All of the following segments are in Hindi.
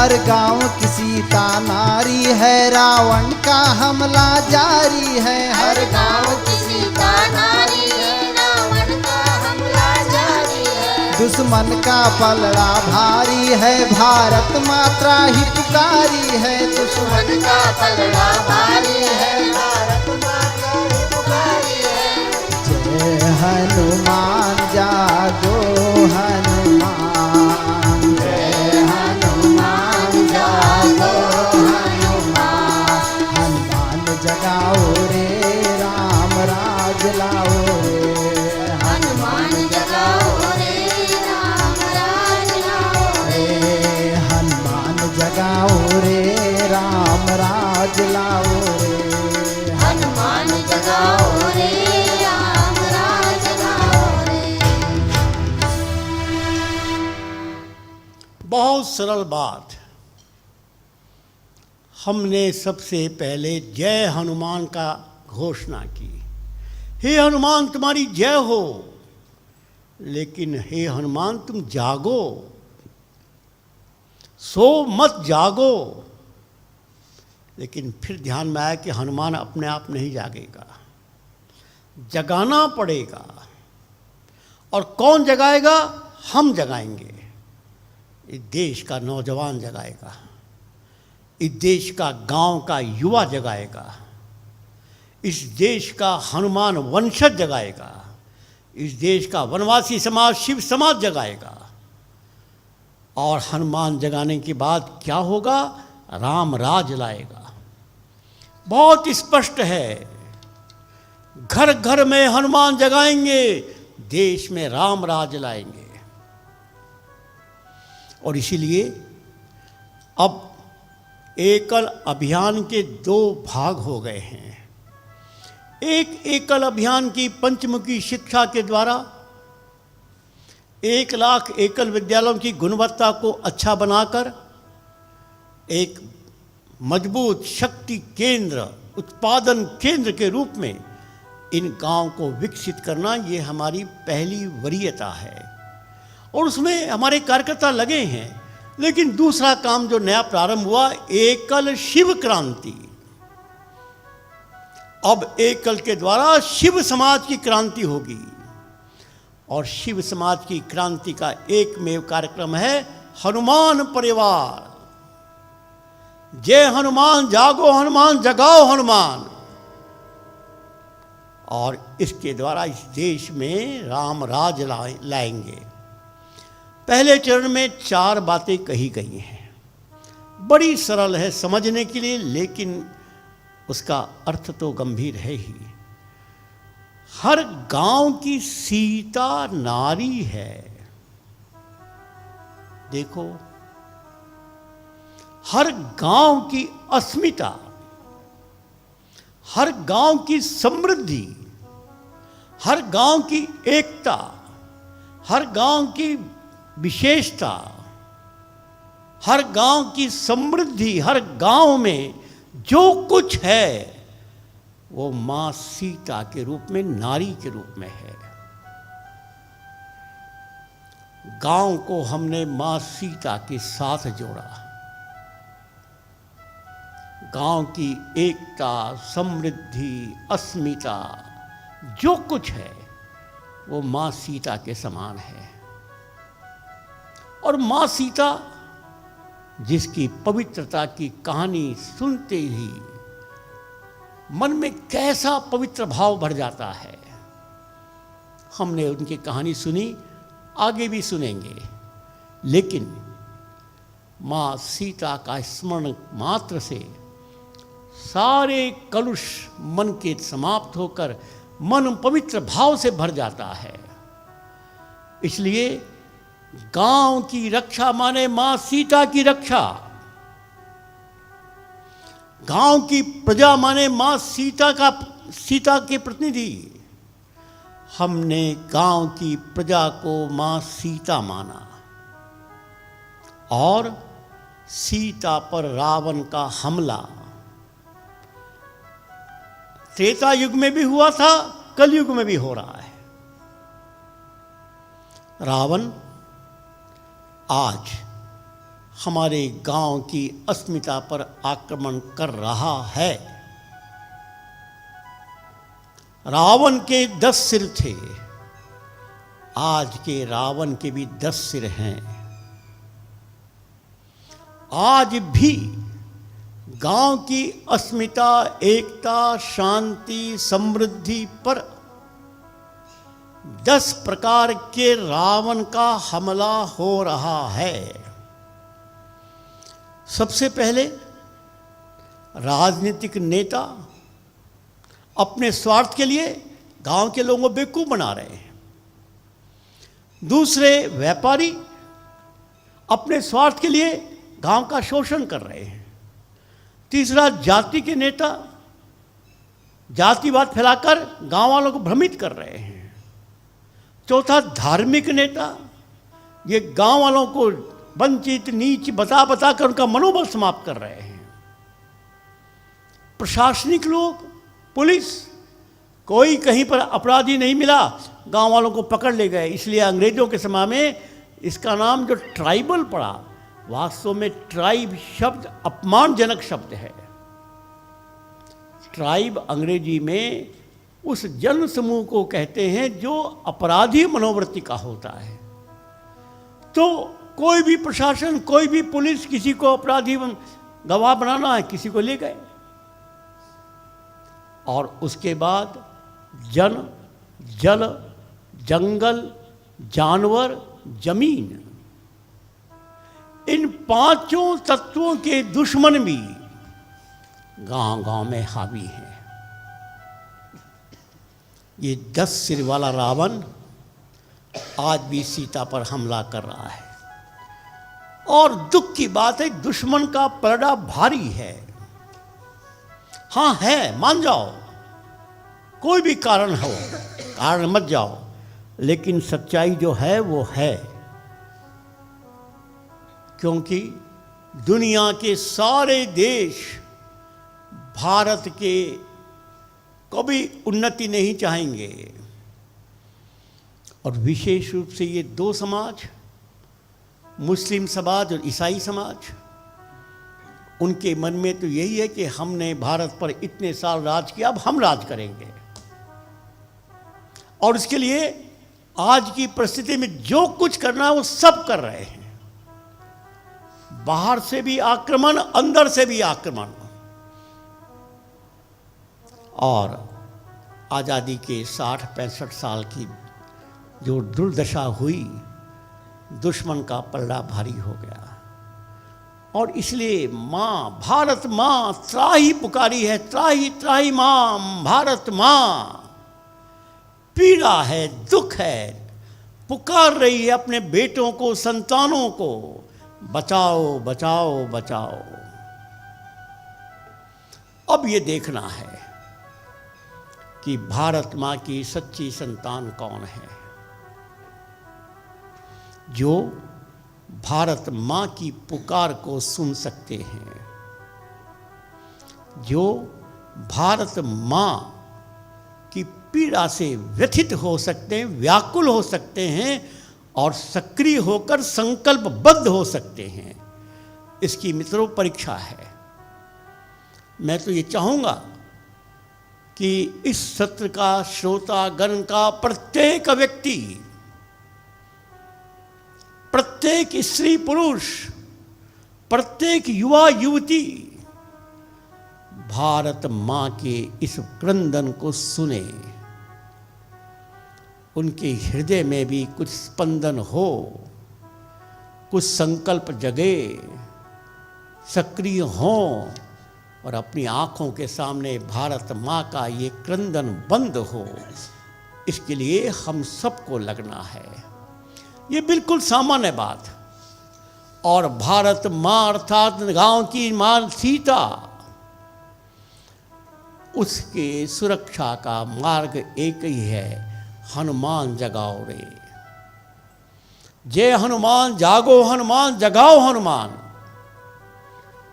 हर गांव की सीता नारी है, रावण का हमला जारी है। हर गांव की सीता नारी है, रावण का हमला जारी है। दुश्मन का पलड़ा भारी है, भारत माता ही पुकारी है। दुश्मन मन का पलड़ा भारी है, भारत माता ही पुकारी है। जय हनुमान जागो हनुमान, जय हनुमान जागो हनुमान। हनुमान जगाओ रे, राम राज लाओ रे। हनुमान जगाओ रे, राम राज लाओ रे। हनुमान जगाओ रे, राम राज लाओ रे। हनुमान जगाओ रे, राम राज लाओ रे। बहुत सरल बात। हमने सबसे पहले जय हनुमान का घोषणा की। हे हनुमान तुम्हारी जय हो, लेकिन हे हनुमान तुम जागो, सो मत जागो। लेकिन फिर ध्यान में आया कि हनुमान अपने आप नहीं जागेगा, जगाना पड़ेगा। और कौन जगाएगा? हम जगाएंगे। इस देश का नौजवान जगाएगा, इस देश का गांव का युवा जगाएगा, इस देश का हनुमान वंशज जगाएगा, इस देश का वनवासी समाज शिव समाज जगाएगा। और हनुमान जगाने के बाद क्या होगा? राम राज लाएगा। बहुत स्पष्ट है, घर घर में हनुमान जगाएंगे, देश में राम राज लाएंगे। और इसीलिए अब एकल अभियान के 2 भाग हो गए हैं। एक एकल अभियान की पंचमुखी शिक्षा के द्वारा 1 लाख एकल विद्यालयों की गुणवत्ता को अच्छा बनाकर एक मजबूत शक्ति केंद्र, उत्पादन केंद्र के रूप में इन गांव को विकसित करना, ये हमारी पहली वरीयता है। और उसमें हमारे कार्यकर्ता लगे हैं। लेकिन दूसरा काम जो नया प्रारंभ हुआ, एकल शिव क्रांति। अब एकल के द्वारा शिव समाज की क्रांति होगी। और शिव समाज की क्रांति का एकमेव कार्यक्रम है हनुमान परिवार। जय हनुमान जागो हनुमान जगाओ हनुमान। और इसके द्वारा इस देश में राम राज लाएंगे। पहले चरण में 4 बातें कही गई हैं। बड़ी सरल है समझने के लिए, लेकिन उसका अर्थ तो गंभीर है ही। हर गांव की सीता नारी है। देखो, हर गांव की अस्मिता, हर गांव की समृद्धि, हर गांव की एकता, हर गांव की विशेषता, हर गांव की समृद्धि, हर गांव में जो कुछ है वो मां सीता के रूप में, नारी के रूप में है। गांव को हमने मां सीता के साथ जोड़ा। गांव की एकता, समृद्धि, अस्मिता, जो कुछ है वो मां सीता के समान है। और मां सीता, जिसकी पवित्रता की कहानी सुनते ही मन में कैसा पवित्र भाव भर जाता है। हमने उनकी कहानी सुनी, आगे भी सुनेंगे। लेकिन मां सीता का स्मरण मात्र से सारे कलुष मन के समाप्त होकर मन पवित्र भाव से भर जाता है। इसलिए गांव की रक्षा माने मां सीता की रक्षा। गांव की प्रजा माने मां सीता के प्रतिनिधि। हमने गांव की प्रजा को मां सीता माना। और सीता पर रावण का हमला त्रेता युग में भी हुआ था, कलयुग में भी हो रहा है। रावण आज हमारे गांव की अस्मिता पर आक्रमण कर रहा है। रावण के 10 सिर थे, आज के रावण के भी 10 सिर हैं। आज भी गांव की अस्मिता, एकता, शांति, समृद्धि पर 10 प्रकार के रावण का हमला हो रहा है। सबसे पहले राजनीतिक नेता अपने स्वार्थ के लिए गांव के लोगों को बेवकूफ बना रहे हैं। दूसरे व्यापारी अपने स्वार्थ के लिए गांव का शोषण कर रहे हैं। तीसरा जाति के नेता जातिवाद फैलाकर गांव वालों को भ्रमित कर रहे हैं। चौथा धार्मिक नेता, ये गांव वालों को वंचित नीच बता कर उनका मनोबल समाप्त कर रहे हैं। प्रशासनिक लोग, पुलिस, कोई कहीं पर अपराधी नहीं मिला, गांव वालों को पकड़ ले गए। इसलिए अंग्रेजों के समय में इसका नाम जो ट्राइबल पड़ा, वास्तव में ट्राइब शब्द अपमानजनक शब्द है। ट्राइब अंग्रेजी में उस जन समूह को कहते हैं जो अपराधी मनोवृत्ति का होता है। तो कोई भी प्रशासन, कोई भी पुलिस किसी को अपराधी गवाह बनाना है, किसी को ले गए। और उसके बाद जन, जल, जंगल, जानवर, जमीन, इन 5 तत्वों के दुश्मन भी गांव-गांव में हावी हैं। ये 10 सिर वाला रावण आज भी सीता पर हमला कर रहा है। और दुख की बात है, दुश्मन का पलड़ा भारी है। हाँ है, मान जाओ, कोई भी कारण हो, कारण मत जाओ, लेकिन सच्चाई जो है वो है। क्योंकि दुनिया के सारे देश भारत के कभी उन्नति नहीं चाहेंगे। और विशेष रूप से ये 2 समाज, मुस्लिम समाज और ईसाई समाज, उनके मन में तो यही है कि हमने भारत पर इतने साल राज किया, अब हम राज करेंगे। और इसके लिए आज की परिस्थिति में जो कुछ करना है वो सब कर रहे हैं। बाहर से भी आक्रमण, अंदर से भी आक्रमण। और आज़ादी के 60-65 साल की जो दुर्दशा हुई, दुश्मन का पलड़ा भारी हो गया। और इसलिए माँ, भारत माँ त्राही पुकारी है, त्राही त्राही माँ, भारत माँ। पीड़ा है, दुख है, पुकार रही है अपने बेटों को, संतानों को, बचाओ बचाओ बचाओ। अब ये देखना है कि भारत माँ की सच्ची संतान कौन है, जो भारत माँ की पुकार को सुन सकते हैं, जो भारत माँ की पीड़ा से व्यथित हो सकते हैं, व्याकुल हो सकते हैं और सक्रिय होकर संकल्पबद्ध हो सकते हैं। इसकी मित्रों परीक्षा है। मैं तो ये चाहूँगा कि इस सत्र का श्रोतागण का प्रत्येक व्यक्ति, प्रत्येक स्त्री पुरुष, प्रत्येक युवा युवती भारत माँ के इस क्रंदन को सुने, उनके हृदय में भी कुछ स्पंदन हो, कुछ संकल्प जगे, सक्रिय हों और अपनी आँखों के सामने भारत माँ का ये क्रंदन बंद हो। इसके लिए हम सबको लगना है। ये बिल्कुल सामान्य बात। और भारत माँ अर्थात गांव की माँ सीता, उसके सुरक्षा का मार्ग एक ही है, हनुमान जगाओ रे। जय हनुमान जागो, हनुमान जगाओ हनुमान।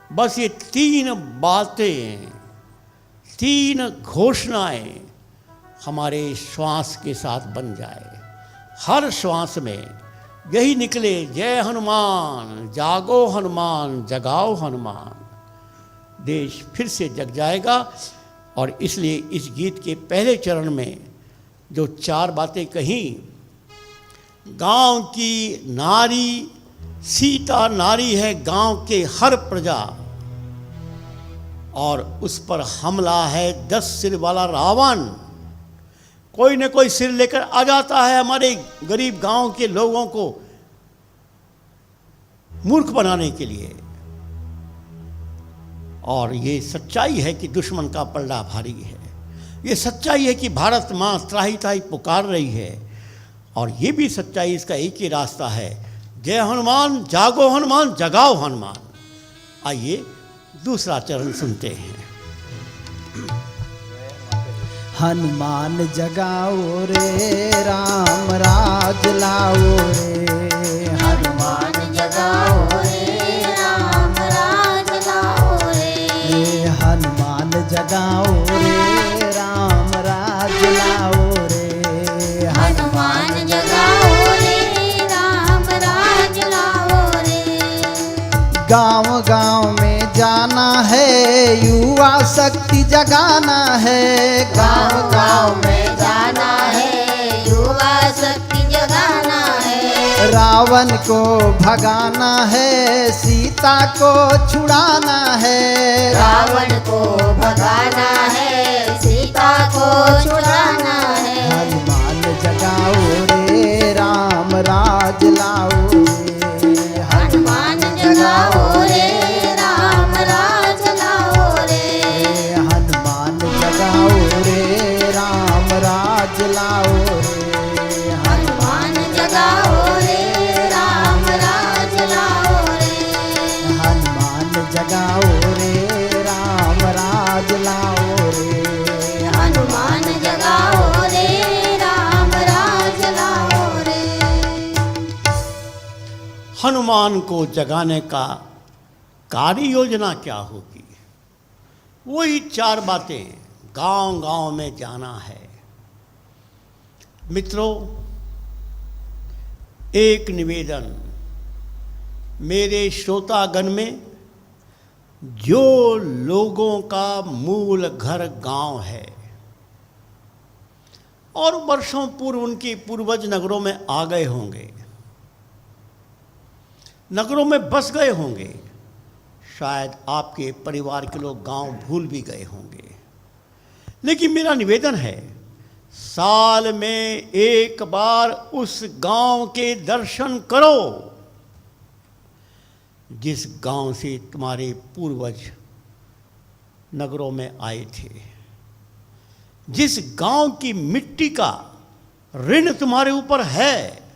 बस ये 3 बातें, 3 घोषणाएं हमारे श्वास के साथ बन जाए। हर श्वास में यही निकले, जय हनुमान, जागो हनुमान, जगाओ हनुमान। देश फिर से जग जाएगा। और इसलिए इस गीत के पहले चरण में जो 4 बातें कहीं, गांव की नारी सीता नारी है गांव के हर प्रजा, और उस पर हमला है 10 सिर वाला रावण। कोई न कोई सिर लेकर आ जाता है हमारे गरीब गांव के लोगों को मूर्ख बनाने के लिए। और ये सच्चाई है कि दुश्मन का पलड़ा भारी है। ये सच्चाई है कि भारत माँ त्राही त्राही पुकार रही है। और ये भी सच्चाई, इसका एक ही रास्ता है, जय हनुमान, जागो हनुमान, जगाओ हनुमान। आइए दूसरा चरण सुनते हैं। हनुमान जगाओ रे, राम राज लाओ रे। हनुमान जगाओ रे, राम राज लाओ रे। हनुमान जगाओ रे, राम राज लाओ रे। हनुमान जगाओ रे, राम राज लाओ रे। गांव गांव में जाना है, युवा शक्ति जगाना है। गाँव गाँव में जाना है, युवा शक्ति जगाना है। रावण को भगाना है, सीता को छुड़ाना है। रावण को भगाना है, सीता को छुड़ाना है। हनुमान जगाओ रे, राम राज लाओ रे। हनुमान जगाओ रे, राम राज लाओ रे। हनुमान जगाओ रे, राम राज लाओ रे। हनुमान जगाओ रे, राम राज लाओ रे। हनुमान जगाओ रे, राम राज लाओ रे। हनुमान जगाओ रे, राम राज लाओ रे। हनुमान को जगाने का कार्य योजना क्या होगी? वही 4 बातें, गांव गांव में जाना है। मित्रों, एक निवेदन मेरे श्रोतागण में, जो लोगों का मूल घर गांव है और वर्षों पूर्व उनके पूर्वज नगरों में आ गए होंगे, नगरों में बस गए होंगे, शायद आपके परिवार के लोग गांव भूल भी गए होंगे, लेकिन मेरा निवेदन है, साल में एक बार उस गांव के दर्शन करो जिस गांव से तुम्हारे पूर्वज नगरों में आए थे। जिस गांव की मिट्टी का ऋण तुम्हारे ऊपर है,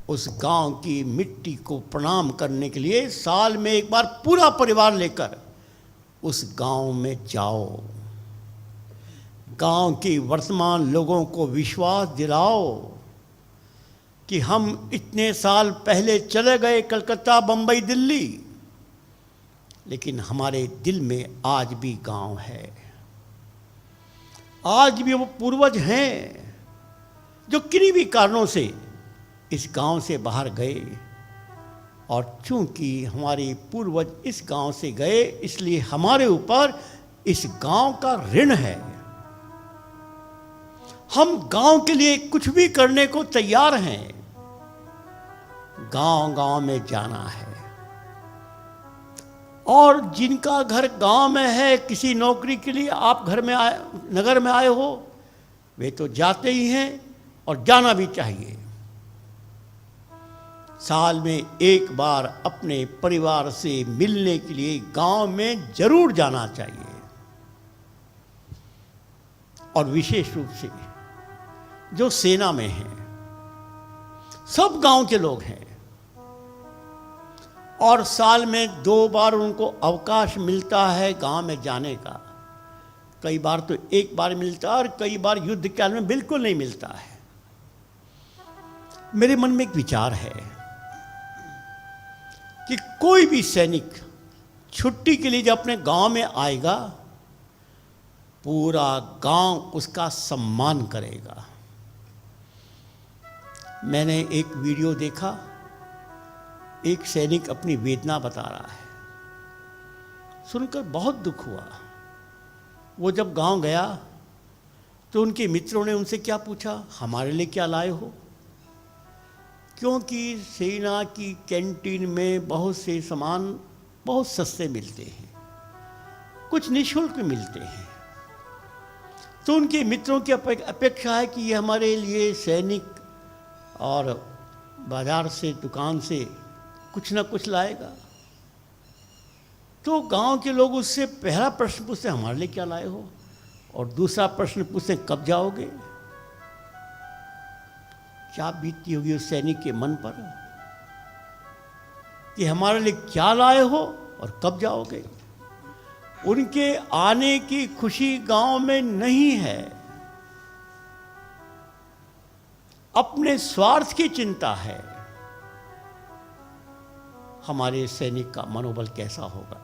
उस गांव की मिट्टी को प्रणाम करने के लिए साल में एक बार पूरा परिवार लेकर उस गांव में जाओ। गांव के वर्तमान लोगों को विश्वास दिलाओ कि हम इतने साल पहले चले गए कलकत्ता, बंबई, दिल्ली, लेकिन हमारे दिल में आज भी गांव है। आज भी वो पूर्वज हैं जो किन्हीं भी कारणों से इस गांव से बाहर गए, और चूंकि हमारे पूर्वज इस गांव से गए, इसलिए हमारे ऊपर इस गांव का ऋण है। हम गांव के लिए कुछ भी करने को तैयार हैं। गांव गांव में जाना है, और जिनका घर गांव में है, किसी नौकरी के लिए आप घर में आए, नगर में आए हो, वे तो जाते ही हैं और जाना भी चाहिए। साल में एक बार अपने परिवार से मिलने के लिए गांव में जरूर जाना चाहिए। और विशेष रूप से जो सेना में हैं, सब गांव के लोग हैं, और साल में 2 बार उनको अवकाश मिलता है गांव में जाने का। कई बार तो एक बार मिलता है और कई बार युद्ध काल में बिल्कुल नहीं मिलता है। मेरे मन में एक विचार है कि कोई भी सैनिक छुट्टी के लिए जब अपने गांव में आएगा, पूरा गांव उसका सम्मान करेगा। मैंने एक वीडियो देखा, एक सैनिक अपनी वेदना बता रहा है, सुनकर बहुत दुख हुआ। वो जब गांव गया तो उनके मित्रों ने उनसे क्या पूछा, हमारे लिए क्या लाए हो? क्योंकि सेना की कैंटीन में बहुत से सामान बहुत सस्ते मिलते हैं, कुछ निःशुल्क मिलते हैं। तो उनके मित्रों की अपेक्षा है कि ये हमारे लिए सैनिक और बाजार से, दुकान से कुछ ना कुछ लाएगा। तो गांव के लोग उससे पहला प्रश्न पूछते, हमारे लिए क्या लाए हो? और दूसरा प्रश्न पूछते, कब जाओगे? क्या बीतती होगी उस सैनिक के मन पर कि हमारे लिए क्या लाए हो और कब जाओगे? उनके आने की खुशी गांव में नहीं है, अपने स्वार्थ की चिंता है। हमारे सैनिक का मनोबल कैसा होगा?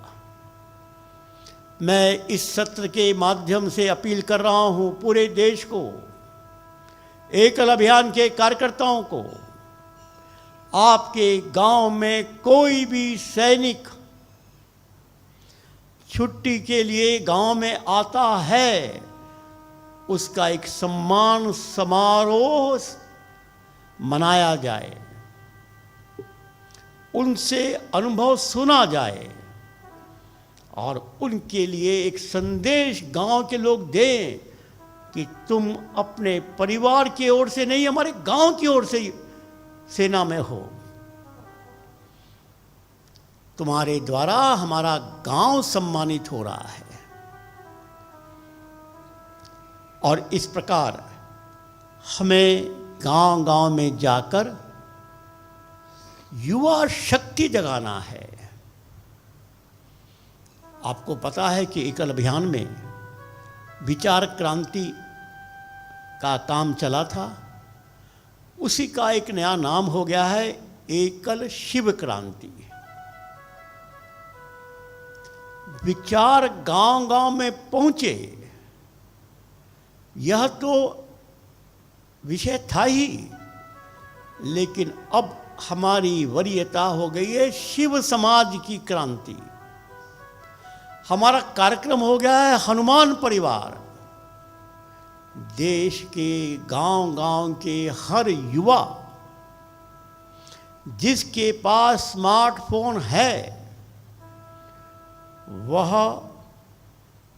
मैं इस सत्र के माध्यम से अपील कर रहा हूं पूरे देश को, एकल अभियान के कार्यकर्ताओं को, आपके गांव में कोई भी सैनिक छुट्टी के लिए गांव में आता है, उसका एक सम्मान समारोह मनाया जाए, उनसे अनुभव सुना जाए और उनके लिए एक संदेश गांव के लोग दें कि तुम अपने परिवार की ओर से नहीं, हमारे गांव की ओर से सेना में हो। तुम्हारे द्वारा हमारा गांव सम्मानित हो रहा है। और इस प्रकार हमें गांव-गांव में जाकर युवा शक्ति जगाना है। आपको पता है कि एकल अभियान में विचार क्रांति का काम चला था, उसी का एक नया नाम हो गया है एकल शिव क्रांति। विचार गांव-गांव में पहुंचे, यह तो विषय था ही, लेकिन अब हमारी वरीयता हो गई है शिव समाज की क्रांति। हमारा कार्यक्रम हो गया है हनुमान परिवार। देश के गांव-गांव के हर युवा जिसके पास स्मार्टफोन है, वह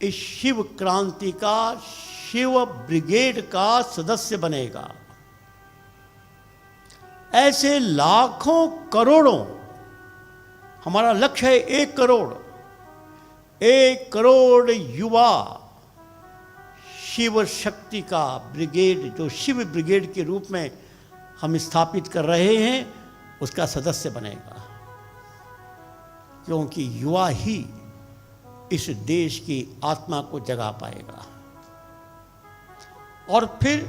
इस शिव क्रांति का, शिव ब्रिगेड का सदस्य बनेगा। ऐसे लाखों करोड़ों, हमारा लक्ष्य है 1 करोड़, 1 करोड़ युवा शिव शक्ति का ब्रिगेड, जो शिव ब्रिगेड के रूप में हम स्थापित कर रहे हैं, उसका सदस्य बनेगा। क्योंकि युवा ही इस देश की आत्मा को जगा पाएगा। और फिर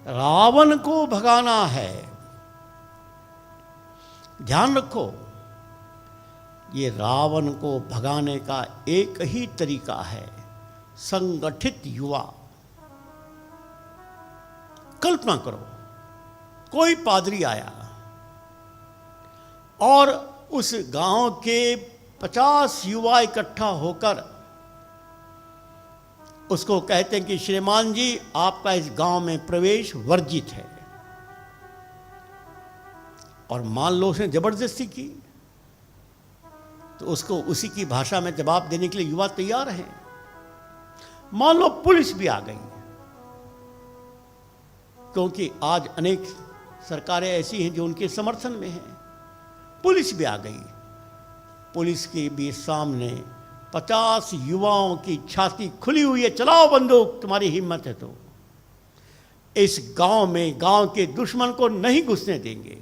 रावण को भगाना है। ध्यान रखो, ये रावण को भगाने का एक ही तरीका है, संगठित युवा। कल्पना करो, कोई पादरी आया और उस गांव के 50 युवा इकट्ठा होकर उसको कहते हैं कि श्रीमान जी, आपका इस गांव में प्रवेश वर्जित है। और मान लो उसने जबरदस्ती की, तो उसको उसी की भाषा में जवाब देने के लिए युवा तैयार हैं। मान लो पुलिस भी आ गई, क्योंकि आज अनेक सरकारें ऐसी हैं जो उनके समर्थन में हैं। पुलिस भी आ गई, पुलिस के भी सामने 50 युवाओं की छाती खुली हुई है, चलाओ बंदूक, तुम्हारी हिम्मत है तो। इस गांव में गांव के दुश्मन को नहीं घुसने देंगे,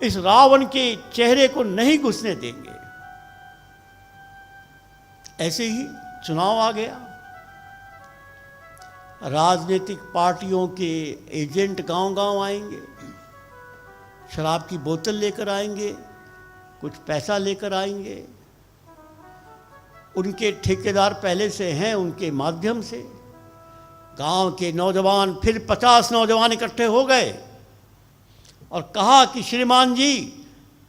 इस रावण के चेहरे को नहीं घुसने देंगे। ऐसे ही चुनाव आ गया, राजनीतिक पार्टियों के एजेंट गांव-गांव आएंगे, शराब की बोतल लेकर आएंगे, कुछ पैसा लेकर आएंगे। उनके ठेकेदार पहले से हैं, उनके माध्यम से गांव के नौजवान, फिर 50 नौजवान इकट्ठे हो गए और कहा कि श्रीमान जी,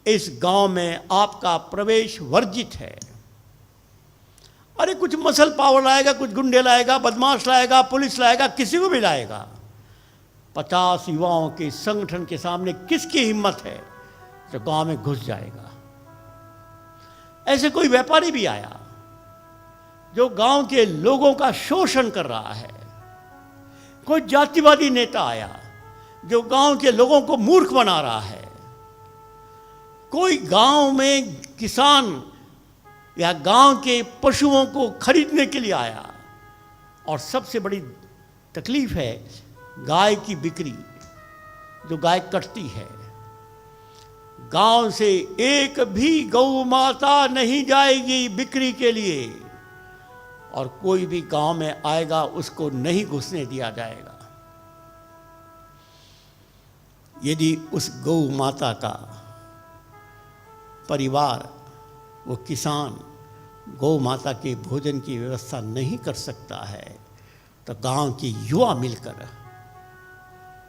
इस गांव में आपका प्रवेश वर्जित है। अरे कुछ मसल पावर लाएगा, कुछ गुंडे लाएगा, बदमाश लाएगा, पुलिस लाएगा, किसी को भी लाएगा। 50 युवाओं के संगठन के सामने किसकी हिम्मत है जो गांव में घुस जाएगा। ऐसे कोई व्यापारी भी आया जो गांव के लोगों का शोषण कर रहा है। कोई जातिवादी नेता आया जो गांव के लोगों को मूर्ख बना रहा है। कोई गांव में किसान या गांव के पशुओं को खरीदने के लिए आया। और सबसे बड़ी तकलीफ है गाय की बिक्री, जो गाय कटती है। गांव से एक भी गौ माता नहीं जाएगी बिक्री के लिए, और कोई भी गांव में आएगा उसको नहीं घुसने दिया जाएगा। यदि उस गौ माता का परिवार, वो किसान गौ माता के भोजन की व्यवस्था नहीं कर सकता है, तो गांव के युवा मिलकर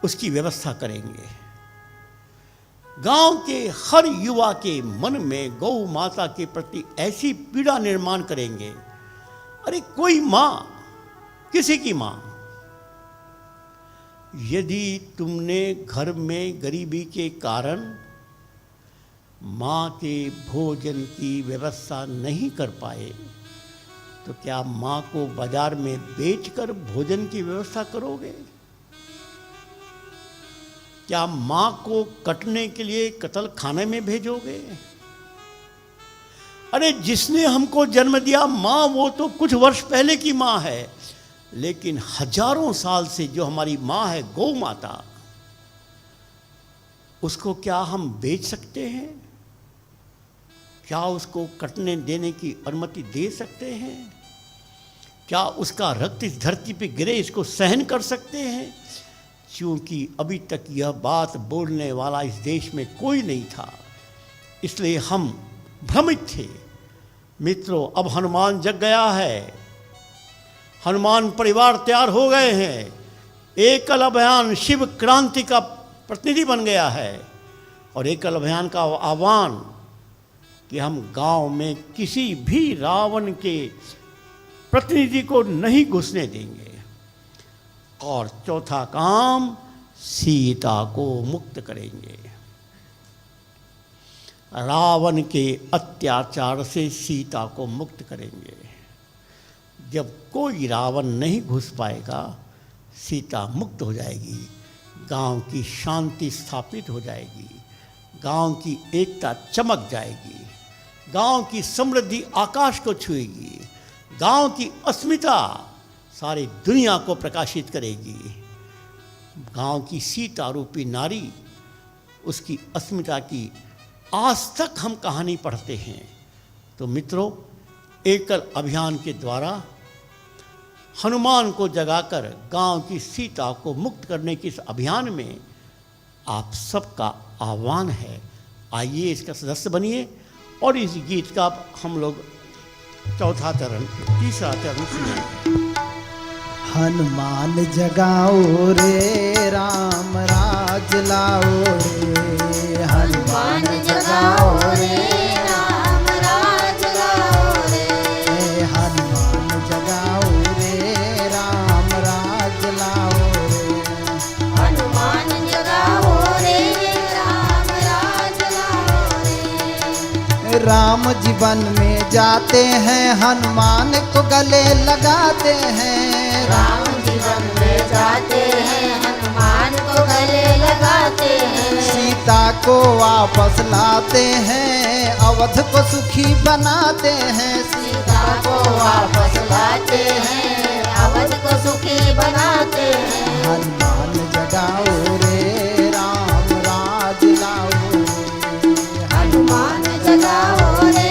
उसकी व्यवस्था करेंगे। गांव के हर युवा के मन में गौ माता के प्रति ऐसी पीड़ा निर्माण करेंगे। अरे कोई माँ, किसी की माँ, यदि तुमने घर में गरीबी के कारण माँ के भोजन की व्यवस्था नहीं कर पाए, तो क्या माँ को बाजार में बेचकर भोजन की व्यवस्था करोगे? क्या माँ को कटने के लिए कत्ल खाने में भेजोगे? अरे जिसने हमको जन्म दिया माँ, वो तो कुछ वर्ष पहले की माँ है, लेकिन हजारों साल से जो हमारी माँ है गौ माता, उसको क्या हम बेच सकते हैं? क्या उसको कटने देने की अनुमति दे सकते हैं? क्या उसका रक्त इस धरती पे गिरे इसको सहन कर सकते हैं? क्योंकि अभी तक यह बात बोलने वाला इस देश में कोई नहीं था, इसलिए हम भ्रमित थे। मित्रों, अब हनुमान जग गया है, हनुमान परिवार तैयार हो गए हैं। एकल अभियान शिव क्रांति का प्रतिनिधि बन गया है, और एकल अभियान का आह्वान कि हम गांव में किसी भी रावण के प्रतिनिधि को नहीं घुसने देंगे। और चौथा काम, सीता को मुक्त करेंगे। रावण के अत्याचार से सीता को मुक्त करेंगे। जब कोई रावण नहीं घुस पाएगा, सीता मुक्त हो जाएगी, गांव की शांति स्थापित हो जाएगी, गांव की एकता चमक जाएगी, गांव की समृद्धि आकाश को छुएगी, गांव की अस्मिता सारी दुनिया को प्रकाशित करेगी। गांव की सीता रूपी नारी, उसकी अस्मिता की आज तक हम कहानी पढ़ते हैं। तो मित्रों, एकल अभियान के द्वारा हनुमान को जगाकर गांव की सीता को मुक्त करने के इस अभियान में आप सबका आह्वान है। आइए इसका सदस्य बनिए और इस गीत का हम लोग चौथा चरण, तीसरा चरण सुनेंगे। हनुमान जगाओ रे राम राज लाओ रे, हनुमान जगाओ रे राम राज लाओ रे, हनुमान जगाओ रे राम राज लाओ रे, हनुमान जगाओ रे राम राज लाओ रे। राम जीवन में जाते हैं, हनुमान को गले लगाते हैं। राम जीवन में जाते हैं, हनुमान को गले लगाते हैं। सीता को वापस लाते हैं, अवध को सुखी बनाते हैं। सीता को वापस लाते हैं, अवध को सुखी बनाते हैं। हनुमान जगाओ रे राम राज लाओ रे, हनुमान जगाओ रे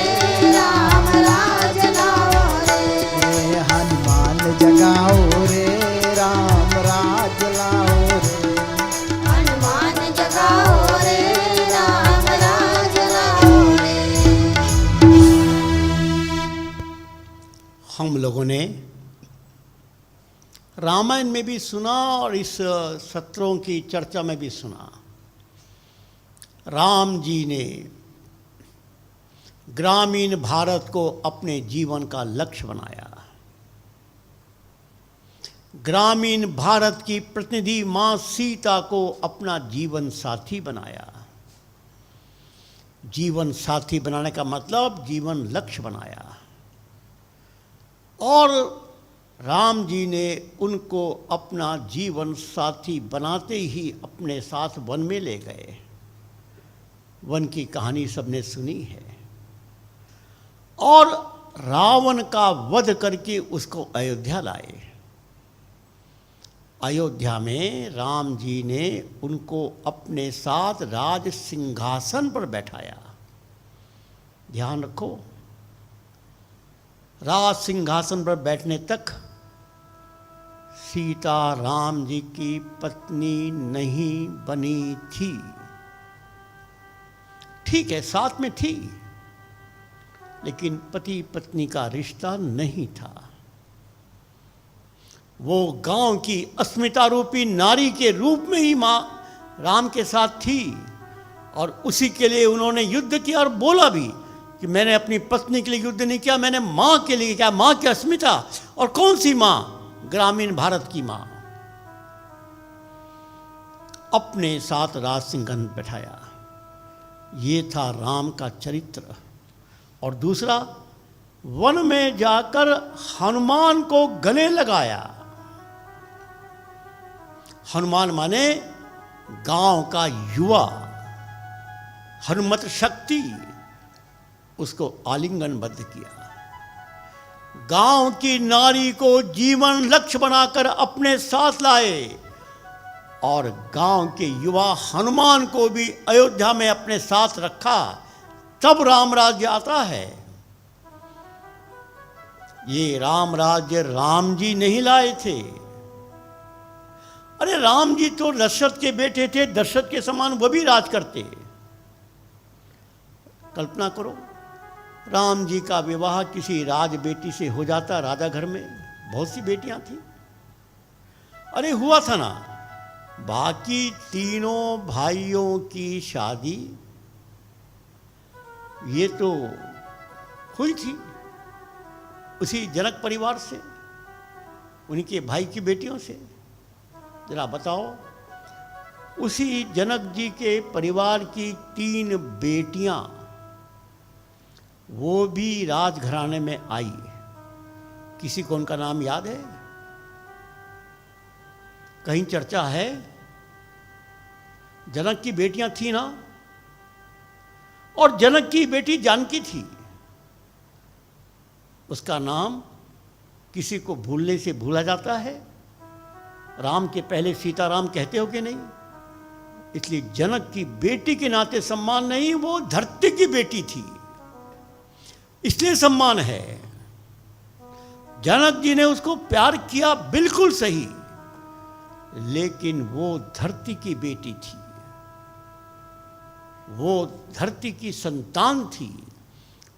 राम राज लाओ रे, हनुमान जगाओ रे राम राज लाओ रे। हनुमान जगाओ रे राम राज लाओ रे। हम लोगों ने रामायण में भी सुना और इस सत्रों की चर्चा में भी सुना राम जी ने ग्रामीण भारत को अपने जीवन का लक्ष्य बनाया। ग्रामीण भारत की प्रतिनिधि मां सीता को अपना जीवन साथी बनाया। जीवन साथी बनाने का मतलब जीवन लक्ष्य बनाया। और राम जी ने उनको अपना जीवन साथी बनाते ही अपने साथ वन में ले गए। वन की कहानी सबने सुनी है। और रावण का वध करके उसको अयोध्या लाए। अयोध्या में राम जी ने उनको अपने साथ राज सिंहासन पर बैठाया। ध्यान रखो, राज सिंहासन पर बैठने तक सीता राम जी की पत्नी नहीं बनी थी। ठीक है, साथ में थी, लेकिन पति पत्नी का रिश्ता नहीं था। वो गांव की अस्मिता रूपी नारी के रूप में ही मां राम के साथ थी। और उसी के लिए उन्होंने युद्ध किया और बोला भी कि मैंने अपनी पत्नी के लिए युद्ध नहीं किया, मैंने मां के लिए किया। मां की अस्मिता, और कौन सी मां? ग्रामीण भारत की मां। अपने साथ राज सिंहासन बैठाया। ये था राम का चरित्र। और दूसरा, वन में जाकर हनुमान को गले लगाया। हनुमान माने गांव का युवा, हनुमत शक्ति, उसको आलिंगनबद्ध किया। गांव की नारी को जीवन लक्ष्य बनाकर अपने साथ लाए। और गांव के युवा हनुमान को भी अयोध्या में अपने साथ रखा। तब राम राज्य आता है। ये राम राज्य राम जी नहीं लाए थे। अरे राम जी तो दशरथ के बेटे थे, दशरथ के समान वो भी राज करते। कल्पना करो, राम जी का विवाह किसी राज बेटी से हो जाता। राजा घर में बहुत सी बेटियां थी। अरे हुआ था ना, बाकी तीनों भाइयों की शादी ये तो हुई थी उसी जनक परिवार से, उनके भाई की बेटियों से। जरा बताओ, उसी जनक जी के परिवार की 3 बेटियां वो भी राजघराने में आई। किसी को उनका नाम याद है? कहीं चर्चा है? जनक की बेटियां थी ना, और जनक की बेटी जानकी थी। उसका नाम किसी को भूलने से भूला जाता है। राम के पहले सीताराम कहते हो कि नहीं? इसलिए जनक की बेटी के नाते सम्मान नहीं, वो धरती की बेटी थी इसलिए सम्मान है। जनक जी ने उसको प्यार किया, बिल्कुल सही, लेकिन वो धरती की बेटी थी, वो धरती की संतान थी,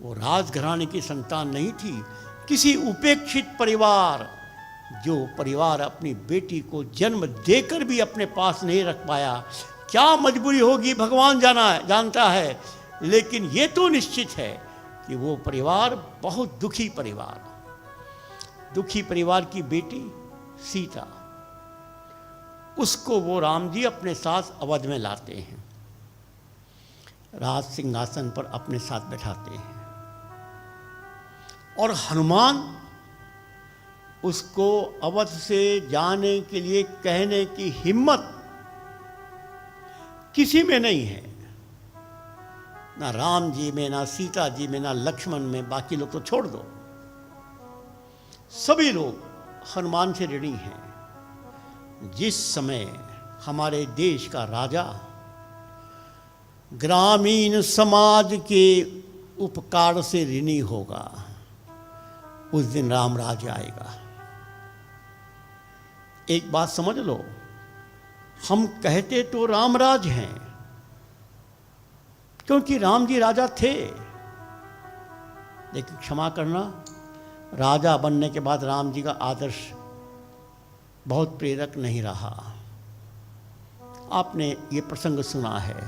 वो राजघराने की संतान नहीं थी। किसी उपेक्षित परिवार, जो परिवार अपनी बेटी को जन्म देकर भी अपने पास नहीं रख पाया, क्या मजबूरी होगी भगवान जानता है। लेकिन ये तो निश्चित है कि वो परिवार बहुत दुखी परिवार की बेटी सीता, उसको वो राम जी अपने साथ अवध में लाते हैं, राज सिंहासन पर अपने साथ बैठाते हैं। और हनुमान उसको अवध से जाने के लिए कहने की हिम्मत किसी में नहीं है, ना राम जी में, ना सीता जी में, ना लक्ष्मण में। बाकी लोग तो छोड़ दो, सभी लोग हनुमान से ऋणी हैं। जिस समय हमारे देश का राजा ग्रामीण समाज के उपकार से ऋणी होगा, उस दिन राम राज्य आएगा। एक बात समझ लो, हम कहते तो रामराज हैं, क्योंकि राम जी राजा थे, लेकिन क्षमा करना, राजा बनने के बाद राम जी का आदर्श बहुत प्रेरक नहीं रहा। आपने ये प्रसंग सुना है,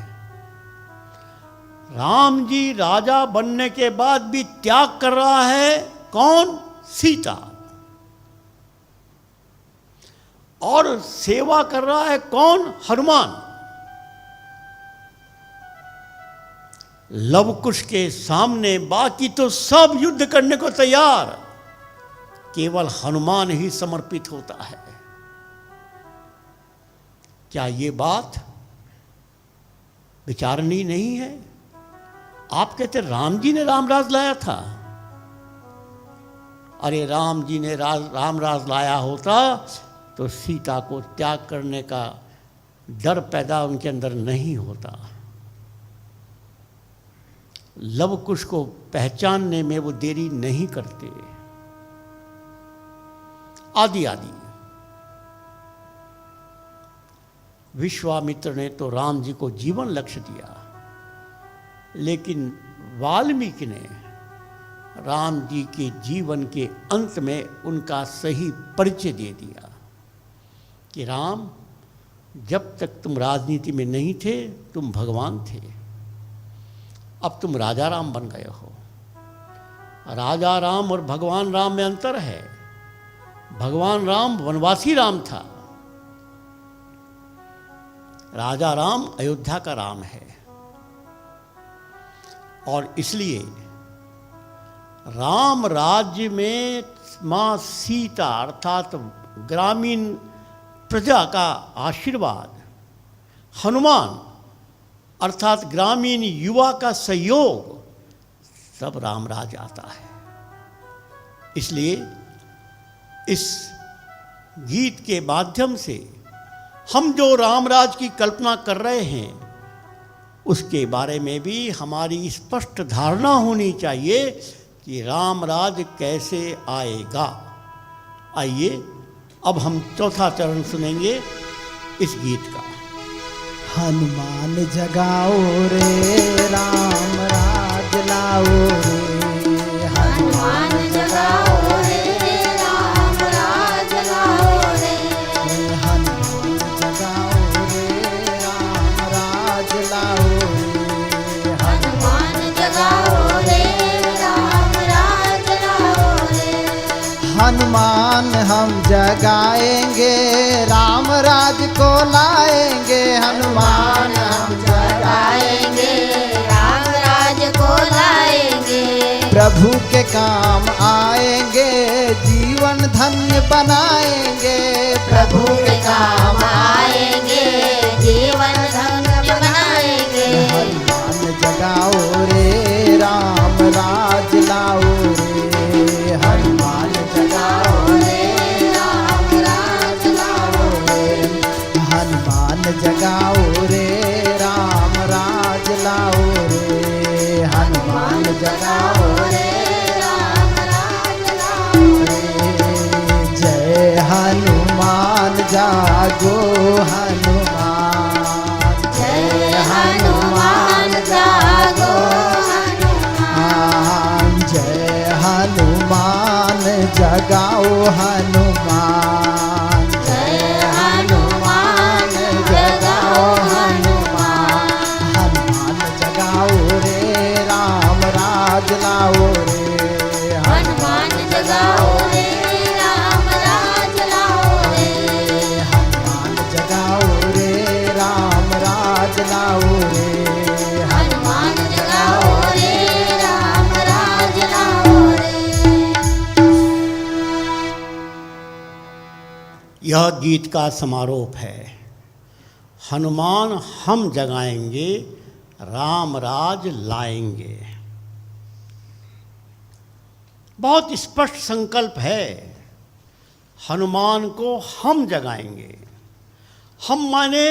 राम जी राजा बनने के बाद भी त्याग कर रहा है कौन? सीता। और सेवा कर रहा है कौन? हनुमान। लव कुश के सामने बाकी तो सब युद्ध करने को तैयार, केवल हनुमान ही समर्पित होता है। क्या ये बात विचारनीय नहीं है? आप कहते राम जी ने रामराज लाया था। अरे राम जी ने रामराज लाया होता तो सीता को त्याग करने का डर पैदा उनके अंदर नहीं होता। लव कुश को पहचानने में वो देरी नहीं करते। आदि आदि विश्वामित्र ने तो राम जी को जीवन लक्ष्य दिया, लेकिन वाल्मीकि ने राम जी के जीवन के अंत में उनका सही परिचय दे दिया कि राम, जब तक तुम राजनीति में नहीं थे तुम भगवान थे, अब तुम राजा राम बन गए हो। राजा राम और भगवान राम में अंतर है। भगवान राम वनवासी राम था, राजा राम अयोध्या का राम है। और इसलिए राम राज्य में मां सीता अर्थात ग्रामीण प्रजा का आशीर्वाद, हनुमान अर्थात ग्रामीण युवा का सहयोग, सब रामराज आता है। इसलिए इस गीत के माध्यम से हम जो रामराज की कल्पना कर रहे हैं उसके बारे में भी हमारी स्पष्ट धारणा होनी चाहिए कि रामराज कैसे आएगा। आइए अब हम चौथा चरण सुनेंगे इस गीत का। हनुमान जगाओ रे राम राज लाओ रे, हनुमान जगाओ रे राम राज लाओ रे, हनुमान जगाओ रे राम राज लाओ रे, हनुमान जगाओ रे राम राज लाओ रे। हनुमान हम जगाएंगे राम राज को लाएंगे, हनुमान हम जगाएंगे राम राज को लाएंगे, प्रभु के काम आएंगे जीवन धन्य बनाएंगे, प्रभु के काम आएंगे जीवन धन्य बनाएंगे। हनुमान जगाओ रे राम राज लाओ रे, हनुमान जगाओ रे राम राज लाओ रे, हनुमान जगाओ रे राम राज लाओ रे, हनुमान जगाओ रे राम राज लाओ रे। जय हनुमान जागो हनुमान, जय हनुमान जागो हनुमान, जय हनुमान जगाओ हनुमान, जय हनुमान जगाओ हनुमान, हनुमान जगाओ रे राम राज लाओ रे, हनुमान जगाओ रे राम राज लाओ रे, हनुमान जगाओ रे राम राज लाओ रे, हनुमान जगाओ रे राम राज लाओ रे। यह गीत का समारोप है। हनुमान हम जगाएंगे राम राज लाएंगे। बहुत स्पष्ट संकल्प है। हनुमान को हम जगाएंगे। हम माने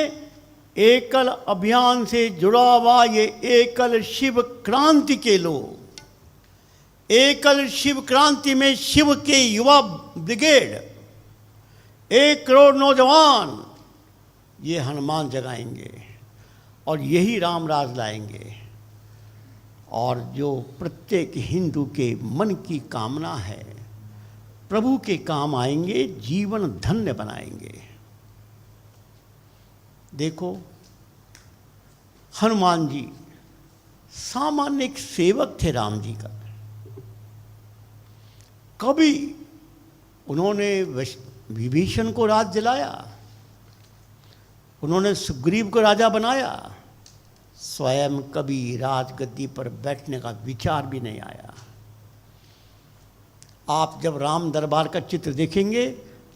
एकल अभियान से जुड़ा हुआ ये एकल शिव क्रांति के लोग। एकल शिव क्रांति में शिव के युवा ब्रिगेड, 1 करोड़ नौजवान, ये हनुमान जगाएंगे और यही रामराज लाएंगे। और जो प्रत्येक हिंदू के मन की कामना है, प्रभु के काम आएंगे, जीवन धन्य बनाएंगे। देखो, हनुमान जी सामान्य एक सेवक थे राम जी का। कभी उन्होंने विभीषण को राज दिलाया, उन्होंने सुग्रीव को राजा बनाया, स्वयं कभी राजगद्दी पर बैठने का विचार भी नहीं आया। आप जब राम दरबार का चित्र देखेंगे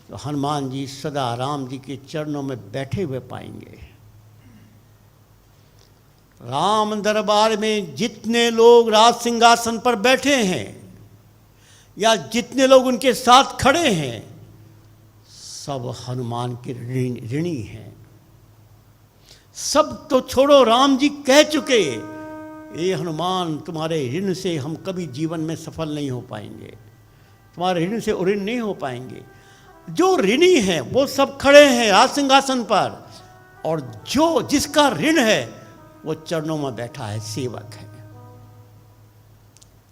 तो हनुमान जी सदा राम जी के चरणों में बैठे हुए पाएंगे। राम दरबार में जितने लोग राज सिंहासन पर बैठे हैं या जितने लोग उनके साथ खड़े हैं, सब हनुमान के ऋणी हैं। सब तो छोड़ो, राम जी कह चुके, ये हनुमान तुम्हारे ऋण से हम कभी जीवन में सफल नहीं हो पाएंगे, तुम्हारे ऋण से ऋण नहीं हो पाएंगे। जो ऋणी हैं वो सब खड़े हैं राज सिंहासन पर, और जो जिसका ऋण है वो चरणों में बैठा है, सेवक है।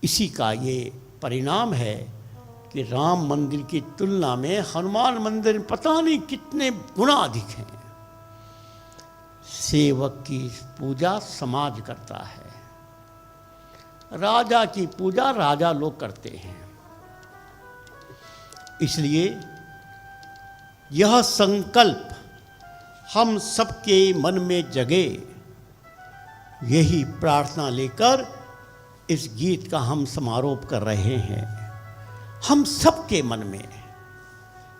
इसी का ये परिणाम है कि राम मंदिर की तुलना में हनुमान मंदिर पता नहीं कितने गुना अधिक हैं। सेवक की पूजा समाज करता है, राजा की पूजा राजा लोग करते हैं। इसलिए यह संकल्प हम सबके मन में जगे, यही प्रार्थना लेकर इस गीत का हम समारोप कर रहे हैं। हम सबके मन में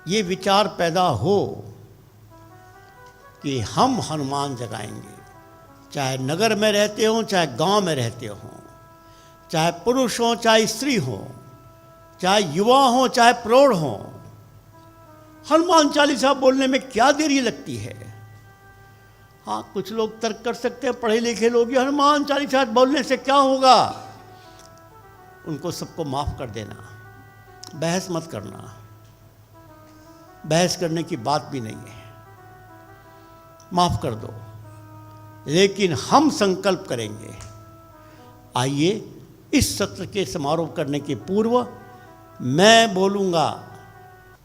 ये विचार पैदा हो कि हम हनुमान जगाएंगे, चाहे नगर में रहते हों, चाहे गांव में रहते हों, चाहे पुरुष हों, चाहे स्त्री हों, चाहे युवा हों, चाहे प्रौढ़ हों। हनुमान चालीसा बोलने में क्या देरी लगती है? हाँ, कुछ लोग तर्क कर सकते हैं, पढ़े लिखे लोग, ये हनुमान चालीसा बोलने से क्या होगा? उनको सबको माफ़ कर देना, बहस मत करना, बहस करने की बात भी नहीं है, माफ़ कर दो। लेकिन हम संकल्प करेंगे। आइए, इस सत्र के समारोह करने के पूर्व मैं बोलूँगा,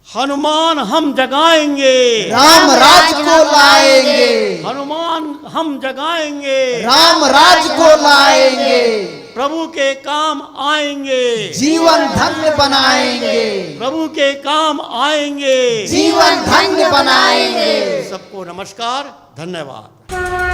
हनुमान हम जगाएंगे, राम राज को लाएंगे, हनुमान हम जगाएंगे, राम राज को लाएंगे, प्रभु के काम आएंगे, जीवन धन्य बनाएंगे, प्रभु के काम आएंगे, जीवन धन्य बनाएंगे। सबको नमस्कार, धन्यवाद।